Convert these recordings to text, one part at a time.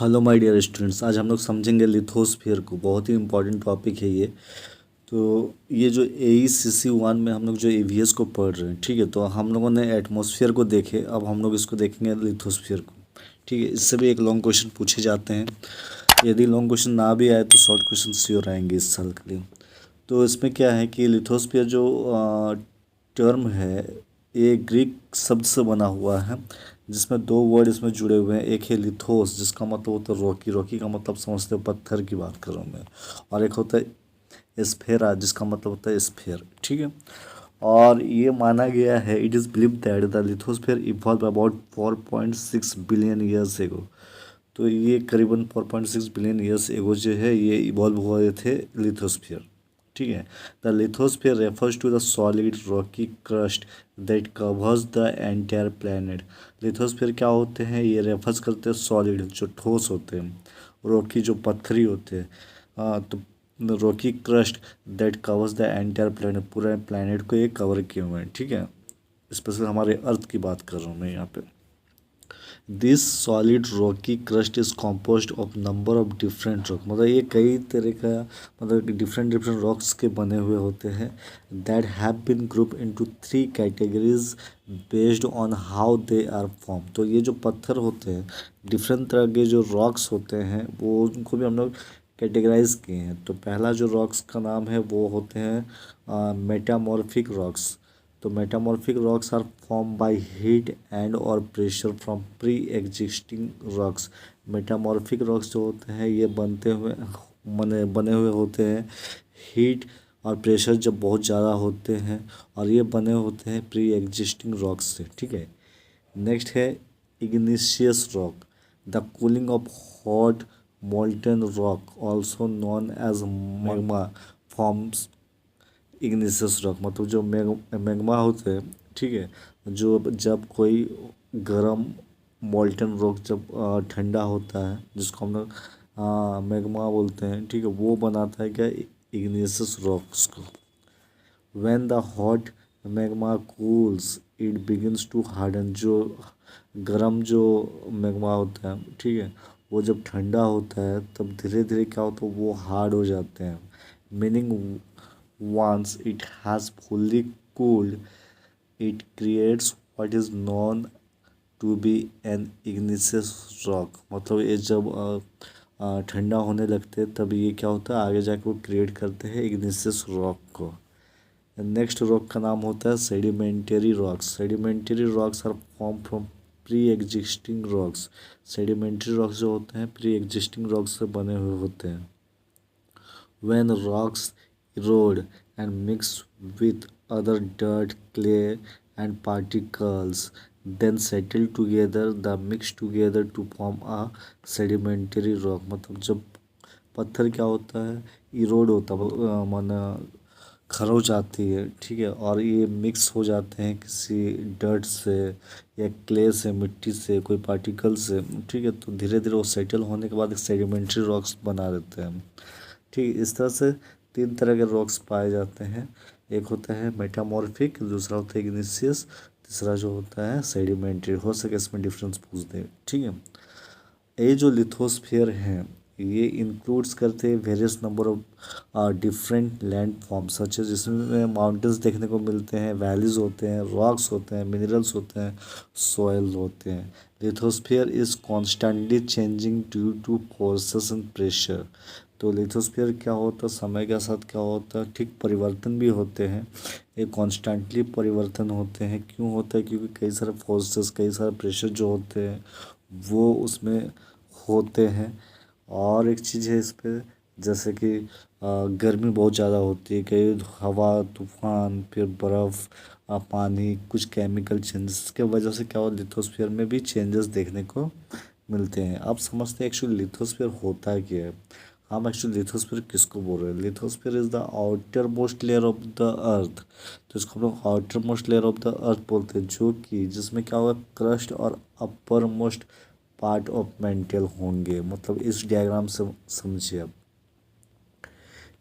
Hello my dear students, आज हम लोग समझेंगे लिथोस्फीयर को। बहुत ही इम्पोर्टेंट टॉपिक है ये। तो ये जो AECC 1 में हम लोग जो EVS को पढ़ रहे हैं, ठीक है। तो हम लोगों ने एटमॉस्फेयर को देखे, अब हम लोग इसको देखेंगे लिथोस्फीयर को, ठीक है। इससे भी एक लॉन्ग क्वेश्चन पूछे जाते हैं। यदि लॉन्ग क्वेश्चन ना भी आए तो शॉर्ट क्वेश्चन श्योर आएंगे इस साल के लिए। तो इसमें क्या है कि लिथोस्फीयर जो टर्म है, ये ग्रीक शब्द से बना हुआ है, जिसमें दो वर्ड इसमें जुड़े हुए हैं। एक है लिथोस, जिसका मतलब होता है रॉकी। रॉकी का मतलब समझते हो पत्थर की बात कर रहा हूँ मैं। और एक होता है स्फेरा, जिसका मतलब होता है स्फेयर, ठीक है। और ये माना गया है, it is believe that the lithosphere evolve about 4.6 billion years ago. तो ये करीबन 4.6 बिलियन ईयर्स एगो जो है, ये इवॉल्व हुए थे लिथोस्फीयर, ठीक है। The lithosphere refers to the solid rocky crust that covers the entire planet. Lithosphere क्या होते हैं, ये रेफर्स करते हैं सॉलिड जो ठोस होते हैं, रॉकी जो पत्थरी होते हैं। तो Rocky crust that covers the entire planet, पूरे प्लैनेट को ये कवर किए हुए हैं, ठीक है। स्पेशल हमारे अर्थ की बात कर रहा हूँ मैं यहाँ पे। This solid rocky crust is composed of number of different rock, मतलब ये कई तरह का, मतलब डिफरेंट डिफरेंट रॉक्स के बने हुए होते हैं। That have been group into 3 categories based on how they are form. तो ये जो पत्थर होते हैं, डिफरेंट तरह के जो रॉक्स होते हैं, वो उनको भी हम लोग कैटेगराइज किए हैं। तो पहला जो रॉक्स का नाम है वो होते हैं मेटामॉर्फिक रॉक्स। तो metamorphic rocks are form by heat and और pressure from pre existing rocks. Metamorphic rocks जो होते हैं, ये बने हुए होते हैं हीट और प्रेशर जब बहुत ज़्यादा होते हैं, और ये बने होते हैं प्री एग्जिस्टिंग रॉक्स से, ठीक है। नेक्स्ट है igneous rock. The cooling of hot molten rock also known as magma forms igneous rock. मतलब जो मैग्मा होते हैं, ठीक है, जो जब कोई गरम मोल्टन रॉक जब ठंडा होता है, जिसको हम लोग मैग्मा बोलते हैं, ठीक है, वो बनाता है क्या, इग्निशियस रॉक्स को। When the hot magma cools it begins to harden. जो गरम जो मैग्मा होता है, ठीक है, वो जब ठंडा होता है तब धीरे धीरे क्या होता है, वो हार्ड हो जाते हैं। Meaning once it has fully cooled, it creates what is known to be an igneous rock। मतलब ये जब ठंडा होने लगते हैं, तब ये क्या होता है, आगे जाके वो क्रिएट करते हैं इग्निशियस रॉक को। नेक्स्ट रॉक का नाम होता है sedimentary rocks. Sedimentary rocks are form from pre existing rocks. Sedimentary rocks जो होते हैं, प्री एग्जिस्टिंग रॉक्स से बने हुए होते हैं। When rocks erode and mix with other dirt, clay, and particles, then settle together, the mix together to form a sedimentary rock। मतलब जब पत्थर क्या होता है, इरोड होता है, माना खरोच आती है, ठीक है, और ये मिक्स हो जाते हैं किसी डर्ट से या क्ले से, मिट्टी से, कोई पार्टिकल से, ठीक है। तो धीरे धीरे वो सेटल होने के बाद एक सेडिमेंट्री रॉक्स बना देते हैं, ठीक है। इस तरह से 3 तरह के रॉक्स पाए जाते हैं। एक होता है मेटामॉर्फिक, दूसरा होता है इग्निशियस, तीसरा जो होता है सेडिमेंट्री। हो सके इसमें डिफरेंस पूछ दे, ठीक है। ये जो लिथोस्फीयर है, ये इंक्लूड्स करते हैं various number of different landforms, सच है, जिसमें माउंटेन्स देखने को मिलते हैं, वैलीज होते हैं, रॉक्स होते हैं, मिनरल्स होते हैं, सॉइल होते हैं। Lithosphere is constantly changing due two forces and pressure. तो लिथोस्फीयर क्या होता है, समय के साथ क्या होता है, ठीक परिवर्तन भी होते हैं। ये कॉन्स्टेंटली परिवर्तन होते हैं। क्यों होता है, क्योंकि कई सारे फोर्सेस, कई सारे प्रेशर जो होते हैं, वो उसमें होते हैं। और एक चीज़ है इस पे, जैसे कि गर्मी बहुत ज़्यादा होती है, कई हवा तूफान, फिर बर्फ़, पानी, कुछ केमिकल चेंजेस के वजह से क्या हो, लिथोस्फीयर में भी चेंजेस देखने को मिलते हैं। आप समझते हैं एक्चुअली लिथोस्फीयर होता क्या है। हम एक्चुअली लिथोस्फीयर किसको बोल रहे हैं, lithosphere is the outer most layer of the earth. तो इसको हम लोग outer most layer of the earth बोलते हैं, जो कि जिसमें क्या होगा, क्रस्ट और upper most part of mental होंगे। मतलब इस डायग्राम से समझिए अब।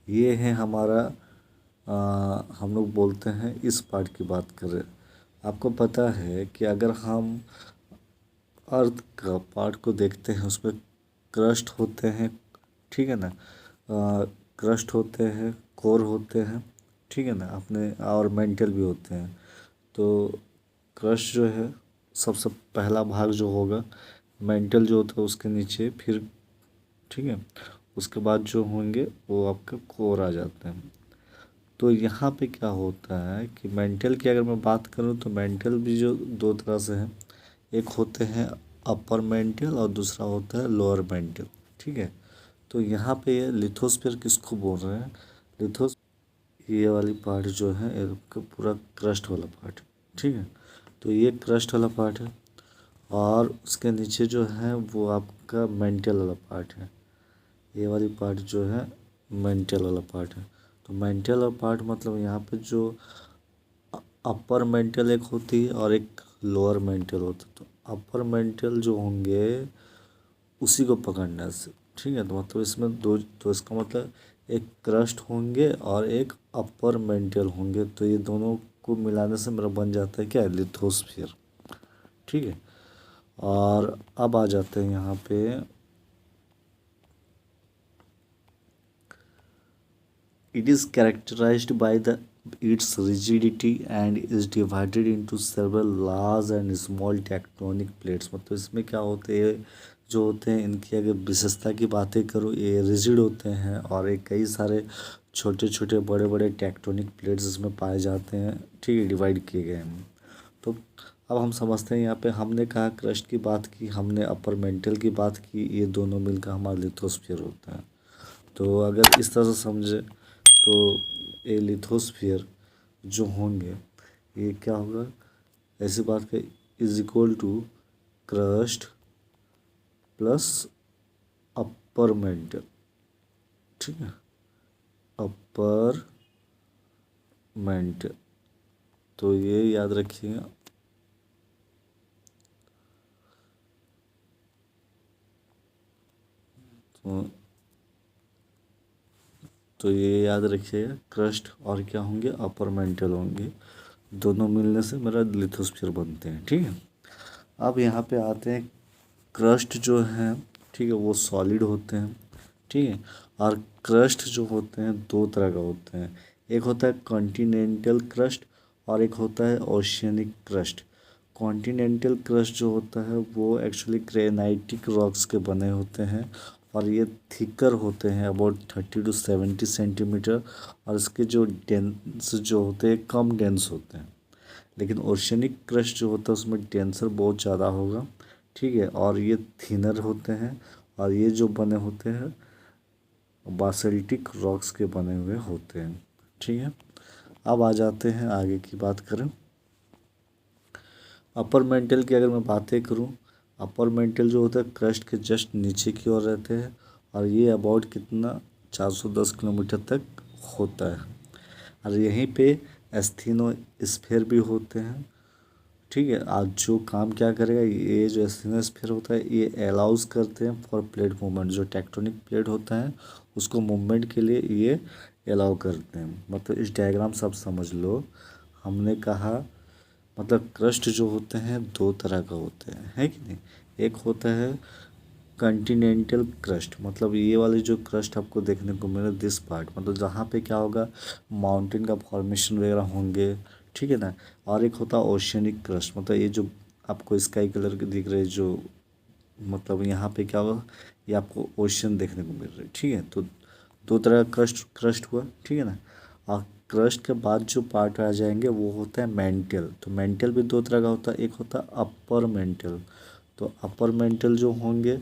ये है हमारा हम लोग बोलते हैं इस पार्ट की बात कर रहे हैं। आपको पता है कि अगर हम अर्थ का पार्ट को देखते हैं, उसमें क्रस्ट होते हैं, ठीक है ना, क्रस्ट होते हैं, कोर होते हैं, ठीक है ना अपने, और मेंटल भी होते हैं। तो क्रस्ट जो है सबसे पहला भाग जो होगा, मेंटल जो होता है उसके नीचे, फिर ठीक है, उसके बाद जो होंगे वो आपका कोर आ जाते हैं। तो यहाँ पे क्या होता है कि मेंटल की अगर मैं बात करूँ तो मेंटल भी जो दो तरह से है, एक होते हैं अपर मेंटल और दूसरा होता है लोअर मेंटल, ठीक है। तो यहाँ पे ये लिथोस्फीयर किसको बोल रहे हैं, लिथोस ये वाली पार्ट जो है एक पूरा क्रस्ट वाला पार्ट, ठीक है। तो ये क्रस्ट वाला पार्ट है, और उसके नीचे जो है वो आपका मेंटल वाला पार्ट है। ये वाली पार्ट जो है मेंटल वाला पार्ट है। तो मेंटल वाला पार्ट मतलब यहाँ पे जो अपर मेंटल एक होती है और एक लोअर मेंटल होता है। तो अपर मेंटल जो होंगे उसी को पकड़ना से, ठीक है। तो मतलब इसमें दो, तो इसका मतलब एक क्रस्ट होंगे और एक अपर मेंटल होंगे, तो ये दोनों को मिलाने से मेरा बन जाता है क्या, लिथोस्फीयर, ठीक है। और अब आ जाते हैं यहाँ पे, it is characterized by the its rigidity and is divided into several large and small tectonic plates। मतलब इसमें क्या होते हैं, जो होते हैं इनकी अगर विशेषता की बातें करूँ, ये रिजिड होते हैं और एक कई सारे छोटे छोटे बड़े बड़े टेक्टोनिक प्लेट्स इसमें पाए जाते हैं, ठीक है, डिवाइड किए गए हैं। तो अब हम समझते हैं, यहाँ पे हमने कहा क्रस्ट की बात की, हमने अपर मेंटल की बात की, ये दोनों मिलकर हमारा लिथोस्फीयर होता है। तो अगर इस तरह से समझे तो ये लिथोस्फीयर जो होंगे ये क्या होगा, ऐसी बात का is equal to crust plus upper mantle, ठीक है, अपर मेंटल। तो ये याद रखिएगा। तो ये याद रखिएगा, क्रस्ट और क्या होंगे, अपर मेंटल होंगे, दोनों मिलने से मेरा लिथोस्फीयर बनते हैं, ठीक है। अब यहाँ पे आते हैं, क्रस्ट जो है, ठीक है, वो सॉलिड होते हैं, ठीक है। और क्रस्ट जो होते हैं दो तरह का होते हैं, एक होता है कॉन्टिनेंटल क्रस्ट और एक होता है ओशियनिक क्रस्ट। कॉन्टिनेंटल क्रस्ट जो होता है वो एक्चुअली ग्रेनाइटिक रॉक्स के बने होते हैं, और ये थिकर होते हैं, अबाउट 30 to 70 सेंटीमीटर, और इसके जो डेंस जो होते हैं कम डेंस होते हैं। लेकिन ओशियनिक क्रस्ट जो होता है उसमें डेंसर बहुत ज़्यादा होगा, ठीक है, और ये थिनर होते हैं, और ये जो बने होते हैं बासल्टिक रॉक्स के बने हुए होते हैं, ठीक है। अब आ जाते हैं आगे की बात करें, अपर मेंटल की अगर मैं बातें करूं, अपर मेंटल जो होता है क्रस्ट के जस्ट नीचे की ओर रहते हैं, और ये अबाउट कितना 410 किलोमीटर तक होता है। और यहीं पे एस्थेनोस्फीयर भी होते हैं, ठीक है। आज जो काम क्या करेगा, ये जो एस्थेनोस्फीयर होता है ये अलाउज करते हैं फॉर प्लेट मूवमेंट, जो टेक्टोनिक प्लेट होता है उसको मूवमेंट के लिए ये अलाउ करते हैं। मतलब इस डायग्राम से आप समझ लो, हमने कहा मतलब क्रस्ट जो होते हैं दो तरह का होते हैं, है कि नहीं। एक होता है कॉन्टिनेंटल क्रस्ट, मतलब ये वाले जो क्रस्ट आपको देखने को मिले दिस पार्ट, मतलब जहाँ पे क्या होगा, माउंटेन का फॉर्मेशन वगैरह होंगे, ठीक है ना। और एक होता है ओशियनिक क्रस्ट, मतलब ये जो आपको स्काई कलर के दिख रहे हैं, जो मतलब यहाँ पे क्या होगा, ये आपको ओशियन देखने को मिल रहा है, ठीक है। तो दो तरह का क्रस्ट क्रस्ट हुआ, ठीक है ना। और क्रस्ट के बाद जो पार्ट आ जाएंगे वो होता है मेंटल। तो मेंटल भी दो तरह का होता है, एक होता है अपर मेंटल। तो अपर मेंटल जो होंगे,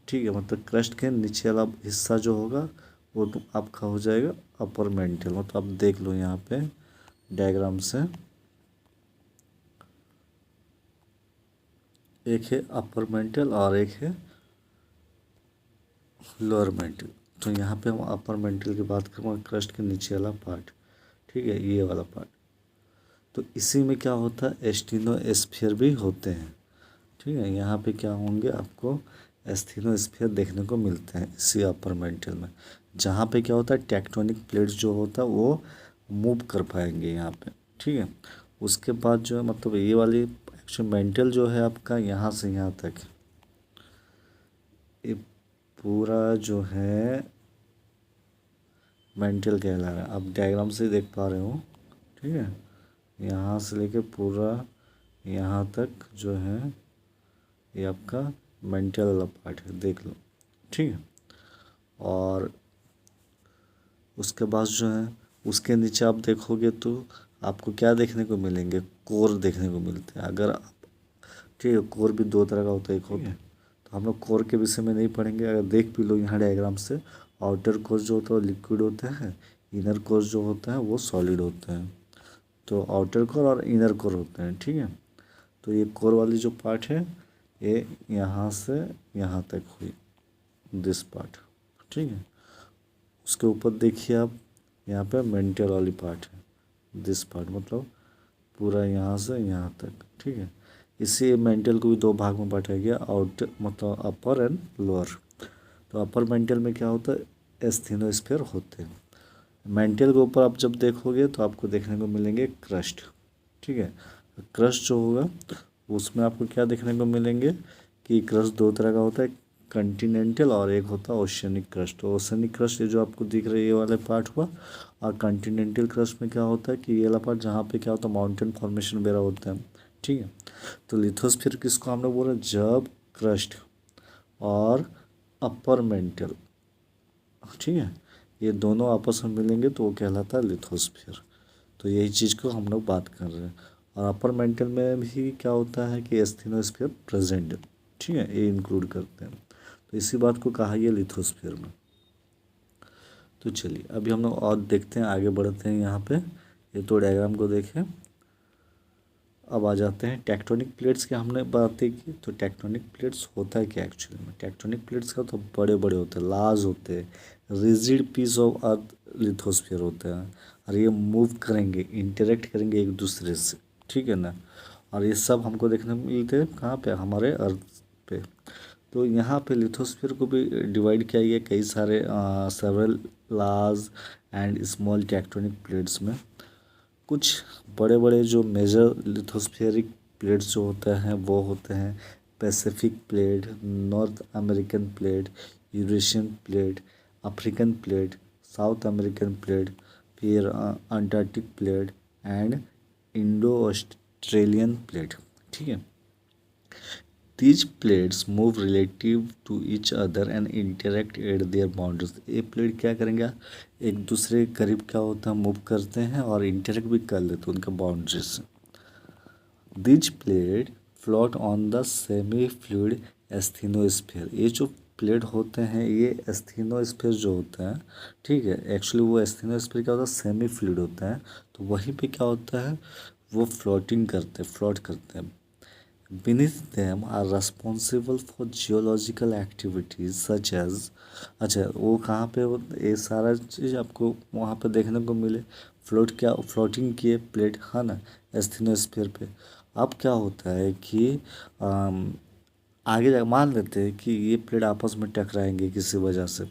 ठीक है, मतलब क्रस्ट के नीचे वाला हिस्सा जो होगा वो तो आपका हो जाएगा अपर मेंटल। मतलब आप देख लो यहाँ पे डायग्राम से, एक है अपर मेंटल और एक है लोअर मेंटल। तो यहाँ पे हम अपर मेंटल की बात करेंगे, क्रस्ट के नीचे वाला पार्ट, ठीक है, ये वाला पार्ट। तो इसी में क्या होता है, एस्टेनोस्फीयर भी होते हैं, ठीक है। यहाँ पे क्या होंगे, आपको एस्थेनोस्फीयर देखने को मिलते हैं इसी अपर मेंटल में, जहाँ पे क्या होता है टेक्टोनिक प्लेट्स जो होता है वो मूव कर पाएंगे यहाँ पे, ठीक है। उसके बाद जो है मतलब ये वाली एक्चुअली मेंटल जो है आपका यहाँ से यहाँ तक, ये पूरा जो है मेंटल कहला रहा है। आप डायग्राम से देख पा रहे हो, ठीक है। यहाँ से लेके पूरा यहाँ तक जो है ये आपका मेंटल वाला पार्ट है, देख लो, ठीक है। और उसके बाद जो है उसके नीचे आप देखोगे तो आपको क्या देखने को मिलेंगे, कोर देखने को मिलते हैं। अगर आप, ठीक है, कोर भी दो तरह का होता है, एक होता है, तो हम लोग कोर के विषय में नहीं पढ़ेंगे। अगर देख भी लो यहाँ डायग्राम से, आउटर कोर जो होता है वो लिक्विड होता है, इनर कोर जो होता है वो सॉलिड होता है। तो आउटर कोर और इनर कोर होते हैं, ठीक है। तो ये कोर वाली जो पार्ट है ये यहाँ से यहाँ तक हुई, दिस पार्ट, ठीक है। उसके ऊपर देखिए आप, यहाँ पे मेंटल वाली पार्ट है, दिस पार्ट, मतलब पूरा यहाँ से यहाँ तक, ठीक है। इसी मेंटल को भी दो भाग में बांटा गया, आउटर मतलब अपर एंड लोअर। तो अपर मेंटल में क्या होता है, एस्थेनोस्फीयर होते हैं। मेंटल के ऊपर आप जब देखोगे तो आपको देखने को मिलेंगे क्रस्ट, ठीक है। क्रस्ट जो होगा उसमें आपको क्या देखने को मिलेंगे कि क्रस्ट दो तरह का होता है, कंटिनेंटल और एक होता है ओशियनिक क्रस्ट। तो ओशियनिक क्रस्ट ये जो आपको दिख रहा है ये वाला पार्ट हुआ, और कंटिनेंटल क्रस्ट में क्या होता है कि ये वाला पार्ट जहाँ पे क्या होता है माउंटेन फॉर्मेशन वगैरह होता है, ठीक है। तो लिथोस्फीयर किसको हम लोग बोल रहे हैं, जब क्रस्ट और अपर मेंटल, ठीक है, ये दोनों आपस में मिलेंगे तो वो कहलाता है लिथोस्फीयर। तो यही चीज़ को हम लोग बात कर रहे हैं। और अपर मेंटल में भी क्या होता है कि एस्थेनोस्फीयर प्रेजेंट, ठीक है, ये इंक्लूड करते हैं। तो इसी बात को कहा गया लिथोस्फीयर में। तो चलिए अभी हम लोग और देखते हैं, आगे बढ़ते हैं। यहाँ पे ये तो डायग्राम को देखें। अब आ जाते हैं टेक्टोनिक प्लेट्स की हमने बातें की। तो टेक्टोनिक प्लेट्स होता है क्या एक्चुअली में, टेक्टोनिक प्लेट्स का तो बड़े बड़े होते हैं, लार्ज होते हैं, rigid piece of earth lithosphere होते हैं। और ये मूव करेंगे, इंटरेक्ट करेंगे एक दूसरे से, ठीक है ना। और ये सब हमको देखने को मिलते हैं कहाँ पे, हमारे अर्थ पे। तो यहाँ पे लिथोस्फीयर को भी डिवाइड किया गया कई सारे several large and small tectonic plates में। कुछ बड़े बड़े जो मेजर लिथोस्फेरिक प्लेट्स जो होते हैं वो होते हैं Pacific plate, North American plate, Eurasian plate, African plate, South American plate, फिर Antarctic plate and Indo Australian plate, ठीक है। These plates move relative to each other and interact at their boundaries। ये प्लेट क्या करेंगे, एक दूसरे के करीब क्या होता है मूव करते हैं और इंटरेक्ट भी कर लेते हैं उनके बाउंड्री से। These plate float on the semi fluid asthenosphere. ये जो प्लेट होते हैं ये एस्थेनोस्फीयर जो होता है, ठीक है, एक्चुअली वो एस्थेनोस्फीयर क्या होता है, सेमी फ्लूइड होता है। तो वहीं पे क्या होता है, वो फ्लोटिंग करते हैं, फ्लोट करते हैं। Beneath them are responsible for geological activities such as, अच्छा वो कहाँ पे ये सारा चीज़ आपको वहाँ पे देखने को मिले, फ्लोट क्या फ्लोटिंग किए प्लेट, है ना, एस्थेनोस्फीयर पे। अब क्या होता है कि आगे जा मान लेते हैं कि ये प्लेट आपस में टकराएंगे किसी वजह से,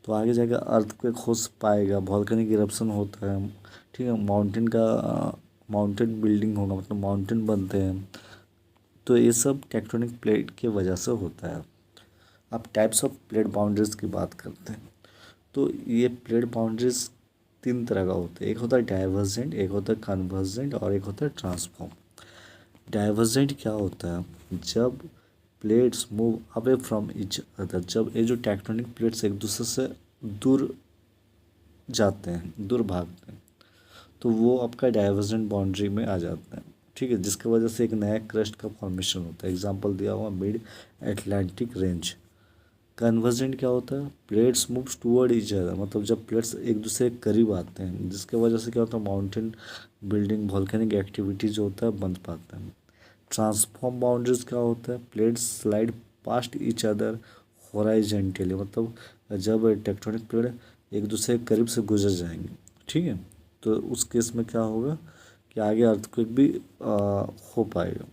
तो आगे जाकर अर्थक्वेक हो पाएगा, वॉल्केनिक इरप्शन होता है, ठीक है, माउंटेन का माउंटेन बिल्डिंग होगा, मतलब माउंटेन बनते हैं। तो ये सब टेक्टोनिक प्लेट की वजह से होता है। अब टाइप्स ऑफ प्लेट बाउंड्रीज की बात करते हैं। तो ये प्लेट बाउंड्रीज तीन तरह का होता है, एक होता है डाइवर्जेंट, एक होता है कन्वर्जेंट और एक होता है ट्रांसफॉर्म। डाइवर्जेंट क्या होता है, जब plates move away from each other, जब ये जो टेक्टोनिक प्लेट्स एक दूसरे से दूर जाते हैं, दूर भागते हैं, तो वो आपका डाइवर्जेंट बाउंड्री में आ जाते हैं, ठीक है, जिसकी वजह से एक नया क्रस्ट का फॉर्मेशन होता है। एग्जांपल दिया हुआ मिड एटलांटिक रेंज। कन्वर्जेंट क्या होता है, plates moves toward each other, मतलब जब प्लेट्स एक दूसरे के करीब आते हैं, जिसके वजह से क्या होता है माउंटेन बिल्डिंग वॉल्केनिक एक्टिविटी जो होता है बंद पाता है। ट्रांसफॉर्म बाउंड्रीज क्या होता है, plates slide past each other horizontally, मतलब जब टेक्टोनिक प्लेट एक दूसरे के करीब से गुजर जाएंगे, ठीक है, तो उस केस में क्या होगा कि आगे अर्थक्वेक भी हो पाएगा।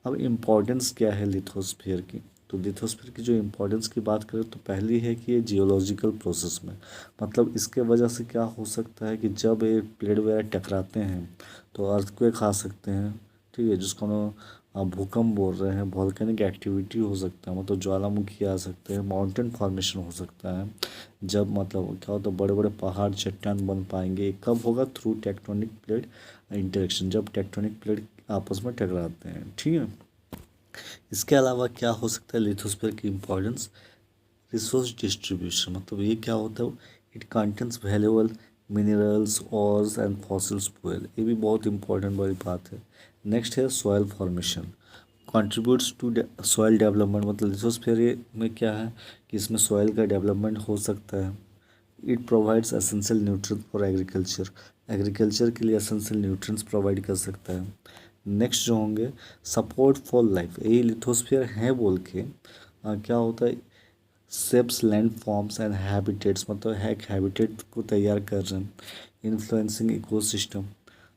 अब इम्पोर्टेंस क्या है लिथोस्फीयर की, तो लिथोस्फीयर की जो इम्पोर्टेंस की बात करें तो पहली है कि ये जियोलॉजिकल प्रोसेस में, मतलब इसके वजह से क्या हो सकता है कि जब ये प्लेट वगैरह टकराते हैं तो अर्थक्वेक आ सकते हैं, ठीक है, जिसको हम भूकंप बोल रहे हैं, वॉल्केनिक एक्टिविटी हो सकता है, मतलब ज्वालामुखी आ सकते हैं, माउंटेन फॉर्मेशन हो सकता है। जब मतलब क्या होता है, बड़े बड़े पहाड़ चट्टान बन पाएंगे, कब होगा? थ्रू टेक्टोनिक प्लेट इंटरेक्शन, जब टेक्टोनिक प्लेट आपस में टकराते हैं, ठीक है। इसके अलावा क्या हो सकता है लिथोस्फीयर की इम्पोर्टेंस? रिसोर्स डिस्ट्रीब्यूशन, मतलब ये क्या होता है? It contains valuable minerals ores and fossils fuel, ये भी बहुत इंपॉर्टेंट वाली बात है। नेक्स्ट है soil formation, contributes to soil development, मतलब लिथोस्फीयर में क्या है कि इसमें सॉयल का डेवलपमेंट हो सकता है। It provides essential nutrient for agriculture, agriculture के लिए एसेंशियल न्यूट्रिएंट्स प्रोवाइड कर सकता है। नेक्स्ट जो होंगे सपोर्ट फॉर लाइफ, ये लिथोस्फीयर है बोल के क्या होता है? Shapes land forms and habitats, मतलब है हैबिटेट को तैयार कर रहे हैं। इन्फ्लुएंसिंग इकोसिस्टम,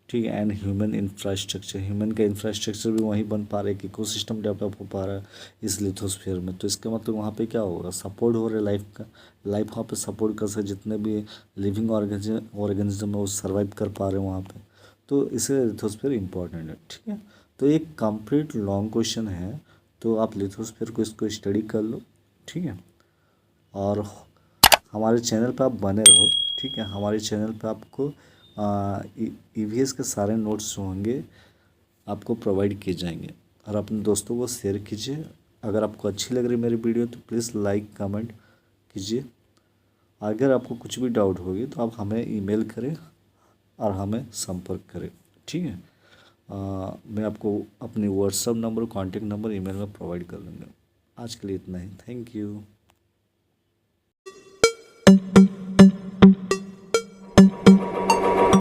ठीक है, एंड ह्यूमन इंफ्रास्ट्रक्चर, ह्यूमन का इंफ्रास्ट्रक्चर भी वहीं बन पा रहा है, कि इकोसिस्टम डेवलप हो पा रहा है इस लिथोस्फीयर में। तो इसका मतलब वहाँ पे क्या होगा? सपोर्ट हो रहा है लाइफ का, लाइफ वहाँ पे सपोर्ट कर सके, जितने भी लिविंग ऑर्गेनिज्म है वो सर्वाइव कर पा रहे हैं वहाँ पे। तो इसलिए लिथोस्फीयर इंपॉर्टेंट है, ठीक है। तो एक कंप्लीट लॉन्ग क्वेश्चन है, तो आप लिथोस्फीयर को इसको स्टडी कर लो, ठीक है। और हमारे चैनल पर आप बने रहो, ठीक है। हमारे चैनल पर आपको ईवीएस के सारे नोट्स जो होंगे आपको प्रोवाइड किए जाएंगे, और अपने दोस्तों को शेयर कीजिए। अगर आपको अच्छी लग रही मेरी वीडियो तो प्लीज़ लाइक कमेंट कीजिए। अगर आपको कुछ भी डाउट होगी तो आप हमें ईमेल करें और हमें संपर्क करें, ठीक है। मैं आपको अपनी WhatsApp number, contact number email में प्रोवाइड कर दूँगा। आज के लिए इतना ही, थैंक यू।